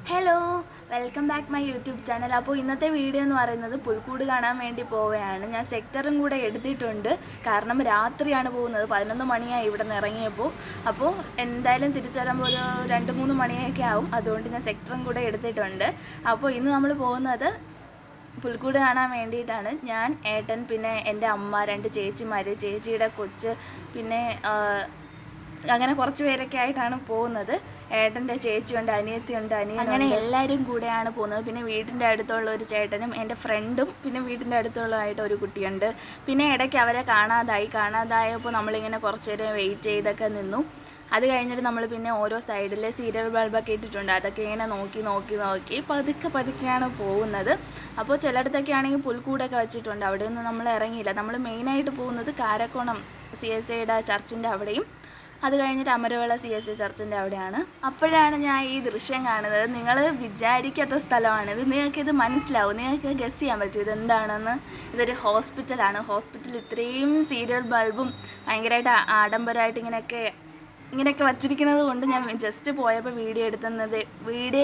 Hello, welcome back my YouTube channel. അപ്പോൾ ഇന്നത്തെ video എന്ന് പറയുന്നത് പുൽക്കൂട് കാണാൻ വേണ്ടി പോവുകയാണ്. ഞാൻ സെക്ടറും കൂടെ എടുത്തിട്ടുണ്ട്, കാരണം രാത്രിയാണ് പോകുന്നത്. 11 മണിയായി ഇവിടെ നിന്ന് ഇറങ്ങിയപ്പോൾ. അപ്പോൾ എന്തായാലും തിരിച്ചു വരുമ്പോൾ ഒരു 2-3 മണിയൊക്കെ ആവും. അതുകൊണ്ട് ഞാൻ സെക്ടറും കൂടെ എടുത്തിട്ടുണ്ട്. അപ്പോൾ ഇന്ന് നമ്മൾ പോകുന്നത് പുൽക്കൂട് കാണാൻ വേണ്ടിയിട്ടാണ്. ഞാൻ, ഏട്ടൻ, പിന്നെ എൻ്റെ അമ്മ, 2 ചേച്ചിമാർ, ചേച്ചിയുടെ കൊച്ച്, പിന്നെ അങ്ങനെ കുറച്ച് പേരൊക്കെ ആയിട്ടാണ് പോകുന്നത്. ഏട്ടൻ്റെ ചേച്ചിയുണ്ട്, അനിയത്തിയുണ്ട്, അനിയൻ, അങ്ങനെ എല്ലാവരും കൂടെയാണ് പോകുന്നത്. പിന്നെ വീടിൻ്റെ അടുത്തുള്ള ഒരു ചേട്ടനും എൻ്റെ ഫ്രണ്ടും, പിന്നെ വീടിൻ്റെ അടുത്തുള്ളതായിട്ട് ഒരു കുട്ടിയുണ്ട്. പിന്നെ ഇടയ്ക്ക് അവരെ കാണാതായപ്പോൾ നമ്മളിങ്ങനെ കുറച്ച് നേരം വെയിറ്റ് ചെയ്തൊക്കെ നിന്നു. അത് കഴിഞ്ഞിട്ട് നമ്മൾ പിന്നെ ഓരോ സൈഡിലെ സീരിയൽ ബൾബൊക്കെ ഇട്ടിട്ടുണ്ട്. അതൊക്കെ ഇങ്ങനെ നോക്കി പതുക്കെയാണ് പോകുന്നത്. അപ്പോൾ ചിലയിടത്തൊക്കെ ആണെങ്കിൽ പുൽക്കൂടൊക്കെ വെച്ചിട്ടുണ്ട്. അവിടെ ഒന്നും നമ്മൾ ഇറങ്ങിയില്ല. നമ്മൾ മെയിനായിട്ട് പോകുന്നത് കാരക്കോണം CSIയുടെ ചർച്ചിൻ്റെ അവിടെയും, അത് കഴിഞ്ഞിട്ട് അമരവിള CSI ചർച്ചിൻ്റെ അവിടെയാണ്. അപ്പോഴാണ് ഞാൻ ഈ ദൃശ്യം കാണുന്നത്. നിങ്ങൾ വിചാരിക്കാത്ത സ്ഥലമാണിത്. നിങ്ങൾക്കിത് മനസ്സിലാവും, നിങ്ങൾക്ക് ഗസ് ചെയ്യാൻ പറ്റും ഇതെന്താണെന്ന്. ഇതൊരു ഹോസ്പിറ്റലാണ്. ഹോസ്പിറ്റൽ ഇത്രയും സീരിയൽ ബൾബും ഭയങ്കരമായിട്ട് ആഡംബരമായിട്ട് ഇങ്ങനെയൊക്കെ വച്ചിരിക്കുന്നത് കൊണ്ട് ഞാൻ ജസ്റ്റ് പോയപ്പോൾ വീഡിയോ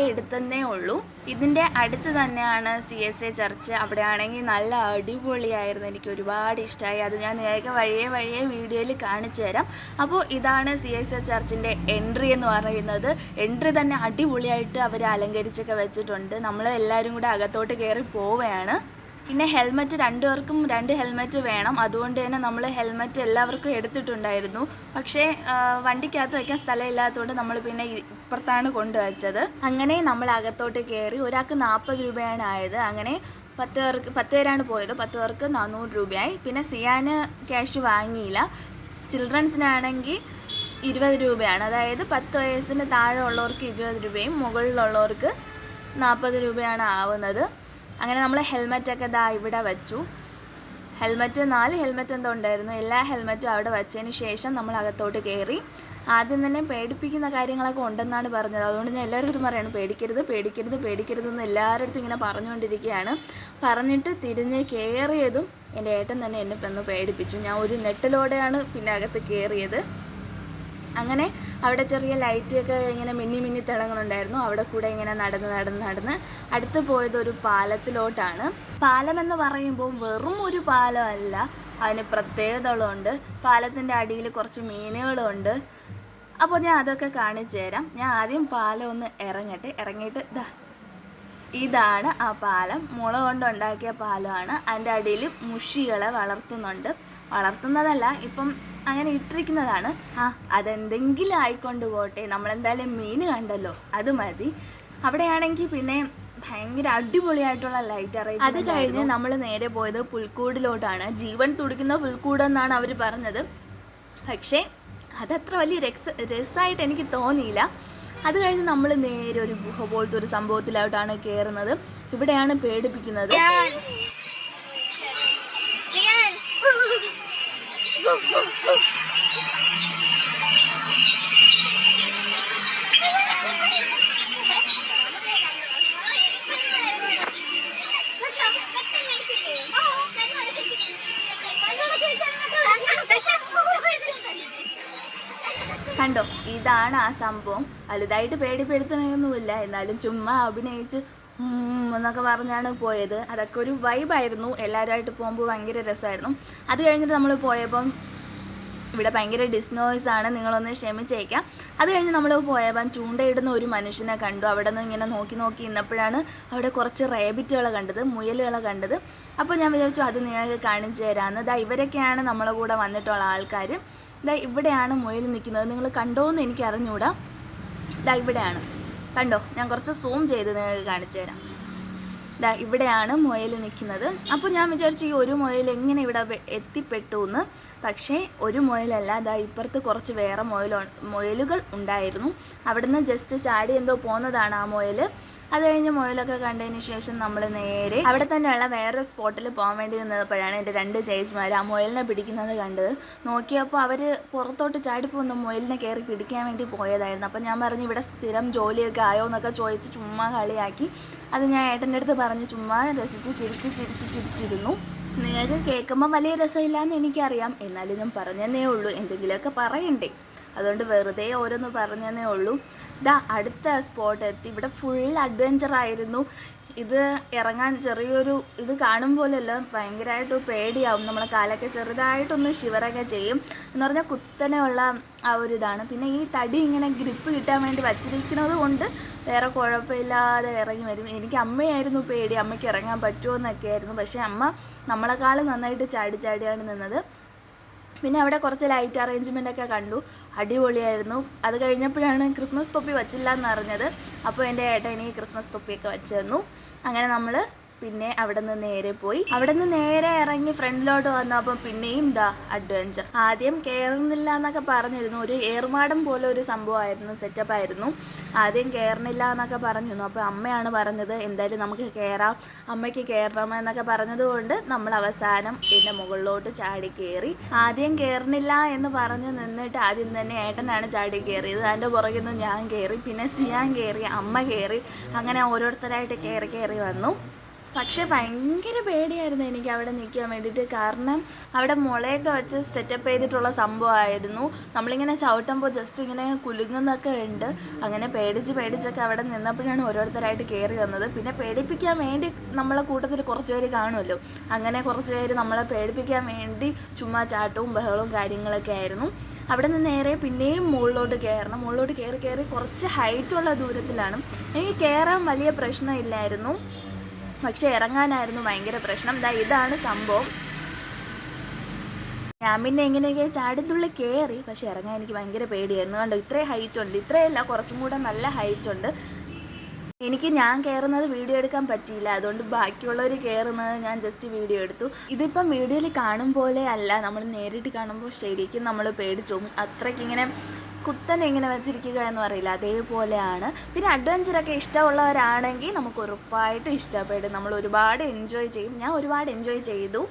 എടുത്തതേ ഉള്ളൂ. ഇതിൻ്റെ അടുത്ത് തന്നെയാണ് CSI ചർച്ച്. അവിടെ ആണെങ്കിൽ നല്ല അടിപൊളിയായിരുന്നു, എനിക്ക് ഒരുപാട് ഇഷ്ടമായി. അത് ഞാൻ നിങ്ങൾക്ക് വഴിയെ വീഡിയോയിൽ കാണിച്ചു തരാം. അപ്പോൾ ഇതാണ് CSI ചർച്ചിൻ്റെ എൻട്രി എന്ന് പറയുന്നത്. എൻട്രി തന്നെ അടിപൊളിയായിട്ട് അവർ അലങ്കരിച്ചൊക്കെ വെച്ചിട്ടുണ്ട്. നമ്മൾ എല്ലാവരും കൂടെ അകത്തോട്ട് കയറി പോവുകയാണ്. പിന്നെ ഹെൽമെറ്റ് 2 പേർക്കും 2 ഹെൽമെറ്റ് വേണം. അതുകൊണ്ട് തന്നെ നമ്മൾ ഹെൽമെറ്റ് എല്ലാവർക്കും എടുത്തിട്ടുണ്ടായിരുന്നു. പക്ഷേ വണ്ടിക്കകത്ത് വയ്ക്കാൻ സ്ഥലമില്ലാത്തതുകൊണ്ട് നമ്മൾ പിന്നെ ഇപ്പുറത്താണ് കൊണ്ടുവച്ചത്. അങ്ങനെ നമ്മൾ അകത്തോട്ട് കയറി. ഒരാൾക്ക് 40 രൂപയാണ് ആയത്. അങ്ങനെ 10 പേരാണ് പോയത്. 10 പേർക്ക് 400 രൂപയായി. പിന്നെ സിയാന് ക്യാഷ് വാങ്ങിയില്ല. ചിൽഡ്രൻസിനാണെങ്കിൽ 20 രൂപയാണ്. അതായത് 10 വയസ്സിന് താഴെ ഉള്ളവർക്ക് 20 രൂപയും മുകളിലുള്ളവർക്ക് 40 രൂപയാണ് ആവുന്നത്. അങ്ങനെ നമ്മൾ ഹെൽമെറ്റൊക്കെ ഇവിടെ വെച്ചു. 4 ഹെൽമെറ്റ് എന്തോ ഉണ്ടായിരുന്നു. എല്ലാ ഹെൽമെറ്റും അവിടെ വെച്ചതിന് ശേഷം നമ്മൾ അകത്തോട്ട് കയറി. ആദ്യം തന്നെ പേടിപ്പിക്കുന്ന കാര്യങ്ങളൊക്കെ ഉണ്ടെന്നാണ് പറഞ്ഞത്. അതുകൊണ്ട് ഞാൻ എല്ലാവരുടെ അടുത്തും പറയാണ്, പേടിക്കരുതെന്ന് എല്ലാവരുടെ അടുത്തും ഇങ്ങനെ പറഞ്ഞുകൊണ്ടിരിക്കുകയാണ്. പറഞ്ഞിട്ട് തിരിഞ്ഞ് കയറിയതും എൻ്റെ ഏട്ടൻ തന്നെ എന്നെ പേടിപ്പിച്ചു. ഞാൻ ഒരു നെട്ടിലോടെയാണ് പിന്നെ അകത്ത് കയറിയത്. അങ്ങനെ അവിടെ ചെറിയ ലൈറ്റൊക്കെ ഇങ്ങനെ മിന്നി തിളങ്ങുന്നുണ്ടായിരുന്നു. അവിടെ കൂടെ ഇങ്ങനെ നടന്ന് അടുത്ത് പോയത് ഒരു പാലത്തിലോട്ടാണ്. പാലമെന്ന് പറയുമ്പോൾ വെറും ഒരു പാലമല്ല, അതിന് പ്രത്യേകതകളുണ്ട്. പാലത്തിൻ്റെ അടിയിൽ കുറച്ച് മീനുകളുണ്ട്. അപ്പോൾ ഞാൻ അതൊക്കെ കാണിച്ചു തരാം. ഞാൻ ആദ്യം പാലം ഒന്ന് ഇറങ്ങിയിട്ട് ഇതാണ് ആ പാലം. മുള കൊണ്ടുണ്ടാക്കിയ പാലമാണ്. അതിൻ്റെ അടിയിൽ മുഷികളെ വളർത്തുന്നതല്ല, ഇപ്പം അങ്ങനെ ഇട്ടിരിക്കുന്നതാണ്. അതെന്തെങ്കിലും ആയിക്കൊണ്ട് പോട്ടെ, നമ്മളെന്തായാലും മീൻ കണ്ടല്ലോ, അത് മതി. അവിടെയാണെങ്കിൽ പിന്നെ ഭയങ്കര അടിപൊളിയായിട്ടുള്ള ലൈറ്റ് അറേഞ്ച്. അത് കഴിഞ്ഞ് നമ്മൾ നേരെ പോയത് പുൽക്കൂടിലോട്ടാണ്. ജീവൻ തുടിക്കുന്ന പുൽക്കൂടെന്നാണ് അവർ പറഞ്ഞത്. പക്ഷേ അതത്ര വലിയ രസമായിട്ട് എനിക്ക് തോന്നിയില്ല. അത് കഴിഞ്ഞ് നമ്മൾ നേരെ ഒരു ഗുഹ പോലത്തെ ഒരു സംഭവത്തിലോട്ടാണ് കയറുന്നത്. ഇവിടെയാണ് പേടിപ്പിക്കുന്നത്. കണ്ടോ, ഇതാണ് ആ സംഭവം. വലുതായിട്ട് പേടിപ്പെടുത്തണമൊന്നുമില്ല, എന്നാലും ചുമ്മാ അഭിനയിച്ച് എന്നൊക്കെ പറഞ്ഞാണ് പോയത്. അതൊക്കെ ഒരു വൈബായിരുന്നു. എല്ലാവരുമായിട്ട് പോകുമ്പോൾ ഭയങ്കര രസമായിരുന്നു. അത് കഴിഞ്ഞിട്ട് നമ്മൾ പോയപ്പം ഇവിടെ ഭയങ്കര ഡിസ്നോയ്സാണ്, നിങ്ങളൊന്ന് ക്ഷമിച്ചേക്കാം. അത് കഴിഞ്ഞ് നമ്മൾ പോയപ്പം ചൂണ്ടയിടുന്ന ഒരു മനുഷ്യനെ കണ്ടു. അവിടെ നിന്ന് ഇങ്ങനെ നോക്കി ഇന്നപ്പോഴാണ് അവിടെ കുറച്ച് റേബിറ്റുകളെ കണ്ടത്, മുയലുകളെ കണ്ടത്. അപ്പോൾ ഞാൻ വിചാരിച്ചു അത് നിങ്ങൾക്ക് കാണിച്ചു തരാമെന്ന്. ഇവരൊക്കെയാണ് നമ്മളെ കൂടെ വന്നിട്ടുള്ള ആൾക്കാർ. ഇവിടെയാണ് മുയൽ നിൽക്കുന്നത്. നിങ്ങൾ കണ്ടോയെന്ന് എനിക്ക് അറിഞ്ഞുകൂടാ. ഇവിടെയാണ്, കണ്ടോ? ഞാൻ കുറച്ച് സൂം ചെയ്ത് നിങ്ങൾക്ക് കാണിച്ചു തരാം. ഇവിടെയാണ് മുയൽ നിൽക്കുന്നത്. അപ്പോൾ ഞാൻ വിചാരിച്ചു ഈ ഒരു മുയൽ എങ്ങനെ ഇവിടെ എത്തിപ്പെട്ടു എന്ന്. പക്ഷേ ഒരു മുയലല്ല, ഇപ്പുറത്ത് കുറച്ച് വേറെ മുയലുകൾ ഉണ്ടായിരുന്നു. അവിടുന്ന് ജസ്റ്റ് ചാടി എന്തോ പോകുന്നതാണ് ആ മുയൽ. അത് കഴിഞ്ഞ് മുയലൊക്കെ കണ്ടതിന് ശേഷം നമ്മൾ നേരെ അവിടെ തന്നെയുള്ള വേറൊരു സ്പോട്ടിൽ പോകാൻ വേണ്ടി നിന്നപ്പോഴാണ് എൻ്റെ 2 ചേച്ചിമാർ ആ മുയലിനെ പിടിക്കുന്നത് കണ്ടത്. നോക്കിയപ്പോൾ അവർ പുറത്തോട്ട് ചാടിപ്പോകുന്ന മുയലിനെ കയറി പിടിക്കാൻ വേണ്ടി പോയതായിരുന്നു. അപ്പോൾ ഞാൻ പറഞ്ഞു ഇവിടെ സ്ഥിരം ജോലിയൊക്കെ ആയോ എന്നൊക്കെ ചോദിച്ച് ചുമ്മാ കളിയാക്കി. അത് ഞാൻ ഏട്ടൻ്റെ അടുത്ത് പറഞ്ഞ് ചുമ്മാ രസിച്ച് ചിരിച്ചിരുന്നു. നിങ്ങൾക്ക് കേൾക്കുമ്പോൾ വലിയ രസമില്ലാന്ന് എനിക്കറിയാം, എന്നാലും ഞാൻ പറഞ്ഞതേ ഉള്ളൂ, എന്തെങ്കിലുമൊക്കെ പറയണ്ടേ. അതുകൊണ്ട് വെറുതെ ഓരോന്ന് പറഞ്ഞതേ ഉള്ളൂ. ഇതാ അടുത്ത സ്പോട്ട് എത്തി. ഇവിടെ ഫുൾ അഡ്വഞ്ചർ ആയിരുന്നു. ഇത് ഇറങ്ങാൻ ചെറിയൊരു ഇത് കാണും പോലെയല്ല, ഭയങ്കരമായിട്ട് പേടിയാവും. നമ്മളെ കാലൊക്കെ ചെറുതായിട്ടൊന്ന് ഷിവറൊക്കെ ചെയ്യും. എന്ന് പറഞ്ഞാൽ കുത്തനെയുള്ള ആ ഒരു ഇതാണ്. പിന്നെ ഈ തടി ഇങ്ങനെ ഗ്രിപ്പ് കിട്ടാൻ വേണ്ടി വച്ചിരിക്കുന്നത് കൊണ്ട് വേറെ കുഴപ്പമില്ലാതെ ഇറങ്ങി വരും. എനിക്ക് അമ്മയായിരുന്നു പേടി, അമ്മയ്ക്ക് ഇറങ്ങാൻ പറ്റുമോ എന്നൊക്കെ ആയിരുന്നു. പക്ഷേ അമ്മ നമ്മളെക്കാളും നന്നായിട്ട് ചാടിയാണ് നിന്നത്. പിന്നെ അവിടെ കുറച്ച് ലൈറ്റ് അറേഞ്ച്മെൻ്റൊക്കെ കണ്ടു, അടിപൊളിയായിരുന്നു. അത് കഴിഞ്ഞപ്പോഴാണ് ക്രിസ്മസ് തൊപ്പി വച്ചില്ല എന്നറിഞ്ഞത്. അപ്പോൾ എൻ്റെ ഏട്ടൻ എനിക്ക് ക്രിസ്മസ് തൊപ്പിയൊക്കെ വെച്ച് തന്നു. അങ്ങനെ നമ്മൾ പിന്നെ അവിടെ നിന്ന് നേരെ പോയി. അവിടെ നിന്ന് നേരെ ഇറങ്ങി ഫ്രണ്ടിലോട്ട് വന്നു. അപ്പം പിന്നെയും അഡ്വഞ്ചർ. ആദ്യം കയറുന്നില്ല എന്നൊക്കെ പറഞ്ഞിരുന്നു. ഒരു ഏർമാടം പോലെ ഒരു സംഭവമായിരുന്നു, സെറ്റപ്പായിരുന്നു. ആദ്യം കയറുന്നില്ല എന്നൊക്കെ പറഞ്ഞിരുന്നു. അപ്പോൾ അമ്മയാണ് പറഞ്ഞത് എന്തായാലും നമുക്ക് കയറാം, അമ്മയ്ക്ക് കയറണം എന്നൊക്കെ പറഞ്ഞതുകൊണ്ട് നമ്മൾ അവസാനം എൻ്റെ മുകളിലോട്ട് ചാടി കയറി. ആദ്യം കയറുന്നില്ല എന്ന് പറഞ്ഞു നിന്നിട്ട് ആദ്യം തന്നെ ഏട്ടനാണ് ചാടി കയറിയത്. അതിൻ്റെ പുറകിൽ നിന്ന് ഞാൻ കയറി, പിന്നെ സിയാൻ കയറി, അമ്മ കയറി, അങ്ങനെ ഓരോരുത്തരായിട്ട് കയറി വന്നു. പക്ഷേ ഭയങ്കര പേടിയായിരുന്നു എനിക്ക് അവിടെ നിൽക്കാൻ വേണ്ടിയിട്ട്. കാരണം അവിടെ മുളയൊക്കെ വെച്ച് സെറ്റപ്പ് ചെയ്തിട്ടുള്ള സംഭവമായിരുന്നു. നമ്മളിങ്ങനെ ചവിട്ടുമ്പോൾ ജസ്റ്റ് ഇങ്ങനെ കുലുങ്ങുന്നൊക്കെ ഉണ്ട്. അങ്ങനെ പേടിച്ചൊക്കെ അവിടെ നിന്നപ്പോഴാണ് ഓരോരുത്തരായിട്ട് കയറി വന്നത്. പിന്നെ പേടിപ്പിക്കാൻ വേണ്ടി നമ്മളെ കൂട്ടത്തിൽ കുറച്ച് പേര് കാണുമല്ലോ, അങ്ങനെ കുറച്ച് പേര് നമ്മളെ പേടിപ്പിക്കാൻ വേണ്ടി ചുമ്മാ ചാട്ടവും ബഹളവും കാര്യങ്ങളൊക്കെ ആയിരുന്നു. അവിടെ നിന്ന് നേരെ പിന്നെയും മുകളിലോട്ട് കയറണം. മുകളിലോട്ട് കയറി കുറച്ച് ഹൈറ്റുള്ള ദൂരത്തിലാണ്. എനിക്ക് കയറാൻ വലിയ പ്രശ്നമില്ലായിരുന്നു, പക്ഷെ ഇറങ്ങാനായിരുന്നു ഭയങ്കര പ്രശ്നം. ഇതാണ് സംഭവം. ഞാൻ പിന്നെ എങ്ങനെയൊക്കെ ചാടിത്തുള്ളി കയറി, പക്ഷെ ഇറങ്ങാൻ എനിക്ക് ഭയങ്കര പേടിയായിരുന്നു. കണ്ടോ, ഇത്രയും ഹൈറ്റ് ഉണ്ട്, ഇത്രയല്ല കുറച്ചും കൂടെ നല്ല ഹൈറ്റ് ഉണ്ട്. ഞാൻ കയറുന്നത് വീഡിയോ എടുക്കാൻ പറ്റിയില്ല, അതുകൊണ്ട് ബാക്കിയുള്ളവർ കയറുന്നത് ഞാൻ ജസ്റ്റ് വീഡിയോ എടുത്തു. ഇതിപ്പം വീഡിയോയിൽ കാണും പോലെ അല്ല, നമ്മൾ നേരിട്ട് കാണുമ്പോൾ ശരിക്കും നമ്മൾ പേടിച്ചു പോകും. അത്രയ്ക്കിങ്ങനെ കുത്തനെ ഇങ്ങനെ വെച്ചിരിക്കുക എന്ന് പറയില്ല, അതേപോലെയാണ്. പിന്നെ അഡ്വഞ്ചറൊക്കെ ഇഷ്ടമുള്ളവരാണെങ്കിൽ നമുക്ക് ഉറപ്പായിട്ടും ഇഷ്ടപ്പെടും. നമ്മൾ ഒരുപാട് എൻജോയ് ചെയ്യും. ഞാൻ ഒരുപാട് എൻജോയ് ചെയ്തു.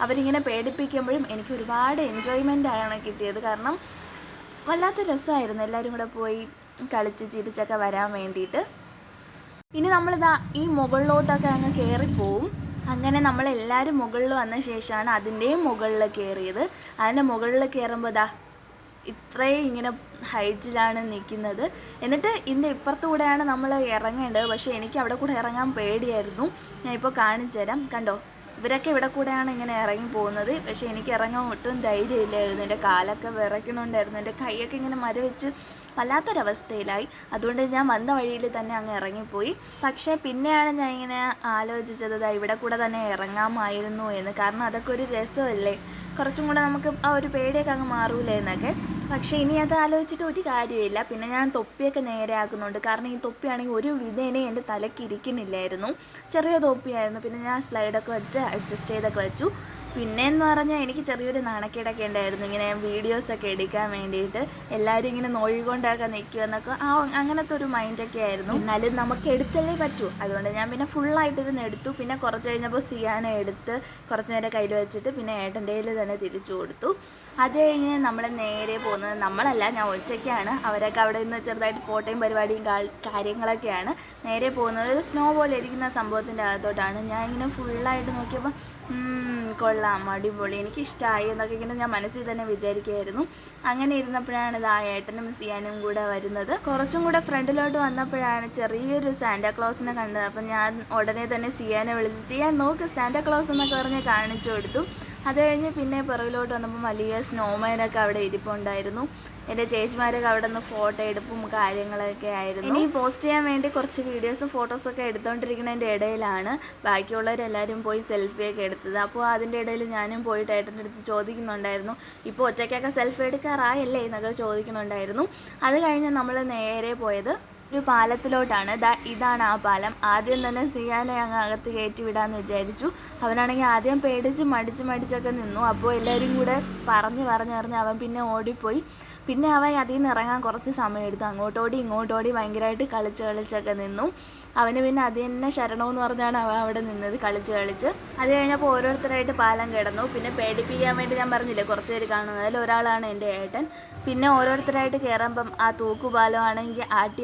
അവരിങ്ങനെ പേടിപ്പിക്കുമ്പോഴും എനിക്ക് ഒരുപാട് എൻജോയ്മെൻ്റാണ് കിട്ടിയത്. കാരണം വല്ലാത്ത രസമായിരുന്നു എല്ലാവരും കൂടെ പോയി കളിച്ച് ചിരിച്ചൊക്കെ വരാൻ വേണ്ടിയിട്ട്. ഇനി നമ്മളിതാ ഈ മുകളിലോട്ടൊക്കെ അങ്ങ് കയറിപ്പോവും. അങ്ങനെ നമ്മളെല്ലാവരും മുകളിൽ വന്ന ശേഷമാണ് അതിൻ്റെയും മുകളിൽ കയറിയത്. അതിൻ്റെ മുകളിൽ കയറുമ്പോൾ ഇത്രയും ഇങ്ങനെ ഹൈറ്റിലാണ് നിൽക്കുന്നത്. എന്നിട്ട് ഇതിൻ്റെ ഇപ്പുറത്തൂടെയാണ് നമ്മൾ ഇറങ്ങേണ്ടത്. പക്ഷേ എനിക്ക് അവിടെ കൂടെ ഇറങ്ങാൻ പേടിയായിരുന്നു. ഞാനിപ്പോൾ കാണിച്ചു തരാം. കണ്ടോ, ഇവരൊക്കെ ഇവിടെ കൂടെയാണ് ഇങ്ങനെ ഇറങ്ങി പോകുന്നത്. പക്ഷേ എനിക്ക് ഇറങ്ങാൻ ഒട്ടും ധൈര്യമില്ലായിരുന്നു. എൻ്റെ കാലൊക്കെ വിറയ്ക്കണുണ്ടായിരുന്നു, എൻ്റെ കൈയൊക്കെ ഇങ്ങനെ മരവിച്ച് വല്ലാത്തൊരവസ്ഥയിലായി. അതുകൊണ്ട് ഞാൻ വന്ന വഴിയിൽ തന്നെ അങ്ങ് ഇറങ്ങിപ്പോയി. പക്ഷേ പിന്നെയാണ് ഞാൻ ഇങ്ങനെ ആലോചിച്ചത് ഇവിടെ കൂടെ തന്നെ ഇറങ്ങാമായിരുന്നു എന്ന്. കാരണം അതൊക്കെ ഒരു രസമല്ലേ, കുറച്ചും കൂടെ നമുക്ക് ആ ഒരു പേടിയൊക്കെ അങ്ങ് മാറൂലേ എന്നൊക്കെ. പക്ഷേ ഇനി അത് ആലോചിച്ചിട്ട് ഒരു കാര്യമില്ല. പിന്നെ ഞാൻ തൊപ്പിയൊക്കെ നേരെ ആക്കുന്നുണ്ട്. കാരണം ഈ തൊപ്പിയാണെങ്കിൽ ഒരു വിധേനെ എൻ്റെ തലയ്ക്ക് ഇരിക്കുന്നില്ലായിരുന്നു, ചെറിയ തൊപ്പിയായിരുന്നു. പിന്നെ ഞാൻ സ്ലൈഡൊക്കെ വെച്ച് അഡ്ജസ്റ്റ് ചെയ്തൊക്കെ വെച്ചു. പിന്നെയെന്ന് പറഞ്ഞാൽ എനിക്ക് ചെറിയൊരു നാണക്കേടൊക്കെ ഉണ്ടായിരുന്നു, ഇങ്ങനെ വീഡിയോസൊക്കെ എടുക്കാൻ വേണ്ടിയിട്ട്. എല്ലാവരും ഇങ്ങനെ നോയിക്കൊണ്ടൊക്കെ നിൽക്കുമെന്നൊക്കെ അങ്ങനത്തെ ഒരു മൈൻഡൊക്കെ ആയിരുന്നു. എന്നാലും നമുക്ക് എടുത്തല്ലേ പറ്റൂ. അതുകൊണ്ട് ഞാൻ പിന്നെ ഫുള്ളായിട്ടിരുന്ന് എടുത്തു. പിന്നെ കുറച്ച് കഴിഞ്ഞപ്പോൾ സിയാനെ എടുത്ത് കുറച്ച് നേരം കയ്യിൽ വെച്ചിട്ട് പിന്നെ ഏട്ടൻ്റെ കയ്യിൽ തന്നെ തിരിച്ചു കൊടുത്തു. അത് കഴിഞ്ഞ് നമ്മൾ നേരെ പോകുന്നത്, നമ്മളല്ല, ഞാൻ ഒറ്റയ്ക്കാണ്. അവരൊക്കെ അവിടെ നിന്ന് ചെറുതായിട്ട് ഫോട്ടോയും പരിപാടിയും കാര്യങ്ങളൊക്കെയാണ്. നേരെ പോകുന്നത് ഒരു സ്നോ പോലെ ഇരിക്കുന്ന സംഭവത്തിൻ്റെ അകത്തോട്ടാണ്. ഞാൻ ഇങ്ങനെ ഫുള്ളായിട്ട് നോക്കിയപ്പോൾ കൊള്ളാം, അടിപൊളി, എനിക്കിഷ്ടമായി എന്നൊക്കെ ഇങ്ങനെ ഞാൻ മനസ്സിൽ തന്നെ വിചാരിക്കുമായിരുന്നു. അങ്ങനെ ഇരുന്നപ്പോഴാണ് ഏട്ടനും സിയാനും കൂടെ വരുന്നത്. കുറച്ചും കൂടെ ഫ്രണ്ടിലോട്ട് വന്നപ്പോഴാണ് ചെറിയൊരു സാന്റാക്ലോസിനെ കണ്ടത്. അപ്പം ഞാൻ ഉടനെ തന്നെ സിയാനെ വിളിച്ച്, സിയാൻ നോക്ക് സാന്റാക്ലോസ് എന്നൊക്കെ പറഞ്ഞ് കാണിച്ചു കൊടുത്തു. അത് കഴിഞ്ഞ് പിന്നെ പുറകിലോട്ട് വന്നപ്പോൾ വലിയ സ്നോമാനൊക്കെ അവിടെ ഇരിപ്പുണ്ടായിരുന്നു. എൻ്റെ ചേച്ചിമാരൊക്കെ അവിടെ നിന്ന് ഫോട്ടോ എടുപ്പും കാര്യങ്ങളൊക്കെ ആയിരുന്നു. ഇനി പോസ്റ്റ് ചെയ്യാൻ വേണ്ടി കുറച്ച് വീഡിയോസും ഫോട്ടോസൊക്കെ എടുത്തുകൊണ്ടിരിക്കുന്നതിൻ്റെ ഇടയിലാണ് ബാക്കിയുള്ളവരെല്ലാവരും പോയി സെൽഫിയൊക്കെ എടുത്തത്. അപ്പോൾ അതിൻ്റെ ഇടയിൽ ഞാനും പോയിട്ട് ഏട്ടൻ്റെ അടുത്ത് ചോദിക്കുന്നുണ്ടായിരുന്നു, ഇപ്പോൾ ഒറ്റയ്ക്കൊക്കെ സെൽഫി എടുക്കാറായല്ലേ എന്നൊക്കെ ചോദിക്കുന്നുണ്ടായിരുന്നു. അത് കഴിഞ്ഞ് നമ്മൾ നേരെ പോയത് ഒരു പാലത്തിലോട്ടാണ്. ഇതാണ് ആ പാലം. ആദ്യം തന്നെ സിയാനെ അങ്ങ് അകത്ത് കയറ്റി വിടാമെന്ന് വിചാരിച്ചു. അവനാണെങ്കിൽ ആദ്യം പേടിച്ച് മടിച്ചൊക്കെ നിന്നു. അപ്പോൾ എല്ലാവരും കൂടെ പറഞ്ഞ് അവൻ പിന്നെ ഓടിപ്പോയി. പിന്നെ അവൻ അതിൽ നിന്ന് ഇറങ്ങാൻ കുറച്ച് സമയമെടുത്തു. അങ്ങോട്ടോടി ഇങ്ങോട്ടോടി ഭയങ്കരമായിട്ട് കളിച്ചൊക്കെ നിന്നു. അവന് പിന്നെ അത് തന്നെ ശരണമെന്ന് പറഞ്ഞാണ് അവൻ അവിടെ നിന്നത് കളിച്ച്. അത് കഴിഞ്ഞപ്പോൾ ഓരോരുത്തരായിട്ട് പാലം കിടന്നു. പിന്നെ പേടിപ്പിക്കാൻ വേണ്ടി ഞാൻ പറഞ്ഞില്ലേ കുറച്ച് പേര് കാണുന്നത്, അതിൽ ഒരാളാണ് എൻ്റെ ഏട്ടൻ. പിന്നെ ഓരോരുത്തരായിട്ട് കയറുമ്പം ആ തൂക്കുപാലമാണെങ്കിൽ ആട്ടി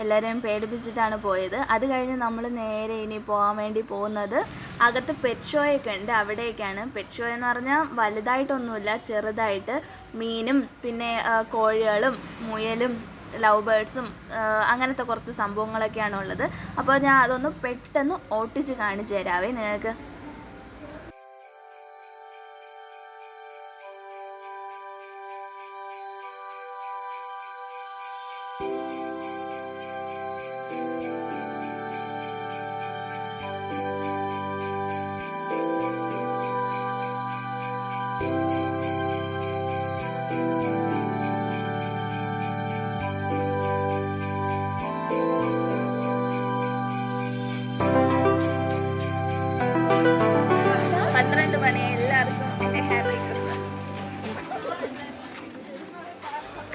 എല്ലാവരെയും പേടിപ്പിച്ചിട്ടാണ് പോയത്. അത് കഴിഞ്ഞ് നമ്മൾ നേരെ ഇനി പോകാൻ വേണ്ടി പോകുന്നത് അകത്ത് പെറ്റ് ഷോയൊക്കെ ഉണ്ട്, അവിടേക്കാണ്. പെറ്റ് ഷോ എന്ന് പറഞ്ഞാൽ വലുതായിട്ടൊന്നുമില്ല, ചെറുതായിട്ട് മീനും പിന്നെ കോഴികളും മുയലും ലവ് ബേർഡ്സും അങ്ങനത്തെ കുറച്ച് സംഭവങ്ങളൊക്കെയാണ് ഉള്ളത്. അപ്പോൾ ഞാൻ അതൊന്ന് പെട്ടെന്ന് ഓട്ടിച്ച് കാണിച്ചു തരാവേ നിങ്ങൾക്ക്.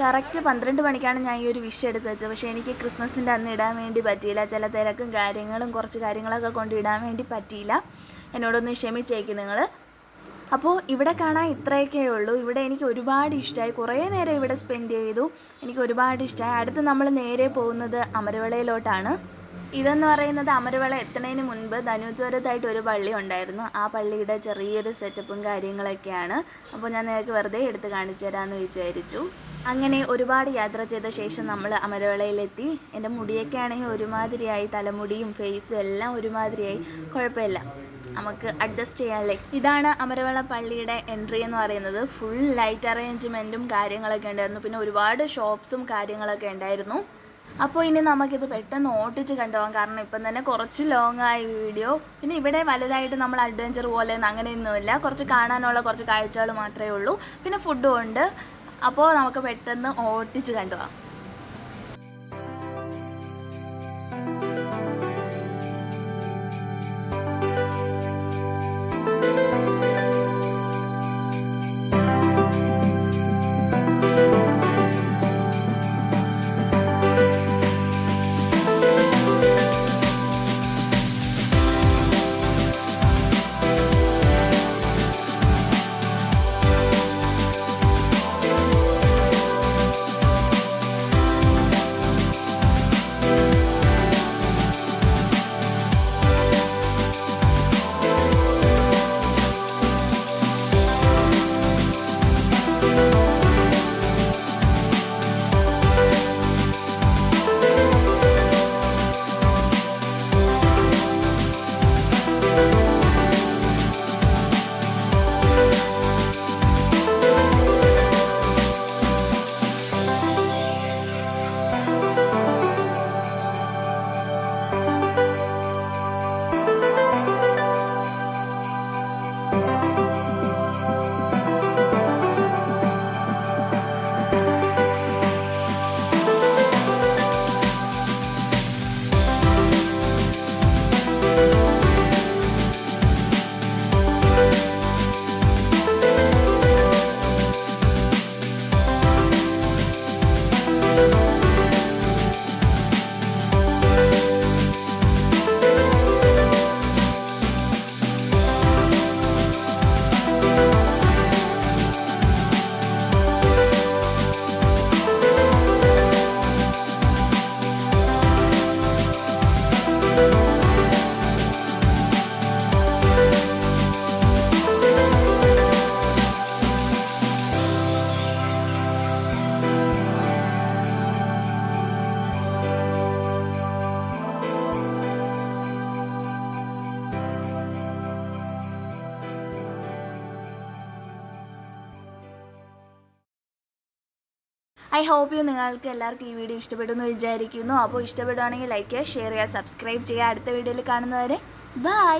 കറക്റ്റ് 12 മണിക്കാണ് ഞാൻ ഈ ഒരു വിഷ് എടുത്ത് വെച്ചത്. പക്ഷേ എനിക്ക് ക്രിസ്മസിൻ്റെ അന്ന് ഇടാൻ വേണ്ടി പറ്റിയില്ല. ചില തിരക്കും കുറച്ച് കാര്യങ്ങളൊക്കെ കൊണ്ട് ഇടാൻ വേണ്ടി പറ്റിയില്ല. എന്നോടൊന്ന് ക്ഷമിച്ചേക്കും നിങ്ങൾ. അപ്പോൾ ഇവിടെ കാണാൻ ഇത്രയൊക്കെ ഉള്ളൂ. ഇവിടെ എനിക്ക് ഒരുപാട് ഇഷ്ടമായി, കുറേ നേരം ഇവിടെ സ്പെൻഡ് ചെയ്തു, എനിക്ക് ഒരുപാട് ഇഷ്ടമായി. അടുത്ത് നമ്മൾ നേരെ പോകുന്നത് അമരവിളയിലോട്ടാണ്. ഇതെന്ന് പറയുന്നത് അമരവിള എത്തുന്നതിന് മുൻപ് ധനുചോരത്തായിട്ട് ഒരു പള്ളി ഉണ്ടായിരുന്നു. ആ പള്ളിയുടെ ചെറിയൊരു സെറ്റപ്പും കാര്യങ്ങളൊക്കെയാണ്. അപ്പോൾ ഞാൻ നിങ്ങൾക്ക് വെറുതെ എടുത്ത് കാണിച്ചു തരാമെന്ന് വിചാരിച്ചു. അങ്ങനെ ഒരുപാട് യാത്ര ചെയ്ത ശേഷം നമ്മൾ അമരവിളയിലെത്തി. എൻ്റെ മുടിയൊക്കെ ആണെങ്കിൽ ഒരുമാതിരിയായി, തലമുടിയും ഫേസും എല്ലാം ഒരുമാതിരിയായി. കുഴപ്പമില്ല, നമുക്ക് അഡ്ജസ്റ്റ് ചെയ്യാമല്ലേ. ഇതാണ് അമരവിള പള്ളിയുടെ എൻട്രി എന്ന് പറയുന്നത്. ഫുൾ ലൈറ്റ് അറേഞ്ച്മെൻറ്റും കാര്യങ്ങളൊക്കെ ഉണ്ടായിരുന്നു. പിന്നെ ഒരുപാട് ഷോപ്സും കാര്യങ്ങളൊക്കെ ഉണ്ടായിരുന്നു. അപ്പോൾ ഇനി നമുക്കിത് പെട്ടെന്ന് ഓട്ടിച്ച് കണ്ടുപോകാം, കാരണം ഇപ്പം തന്നെ കുറച്ച് ലോങ് ആയി വീഡിയോ. പിന്നെ ഇവിടെ വലുതായിട്ട് നമ്മൾ അഡ്വഞ്ചർ പോലെ അങ്ങനെയൊന്നുമില്ല, കുറച്ച് കാണാനുള്ള കുറച്ച് കാഴ്ചകൾ മാത്രമേ ഉള്ളൂ. പിന്നെ ഫുഡും ഉണ്ട്. അപ്പോൾ നമുക്ക് പെട്ടെന്ന് ഓട്ടിച്ച് കണ്ടുപോകാം. ഐ ഹോപ്പ് യു നിങ്ങൾക്ക് എല്ലാവർക്കും ഈ വീഡിയോ ഇഷ്ടപ്പെടുമെന്ന് വിചാരിക്കുന്നു. അപ്പോൾ ഇഷ്ടപ്പെടുകയാണെങ്കിൽ ലൈക്ക് ചെയ്യുക, ഷെയർ ചെയ്യുക, സബ്സ്ക്രൈബ് ചെയ്യുക. അടുത്ത വീഡിയോയിൽ കാണുന്നവരെ ബൈ.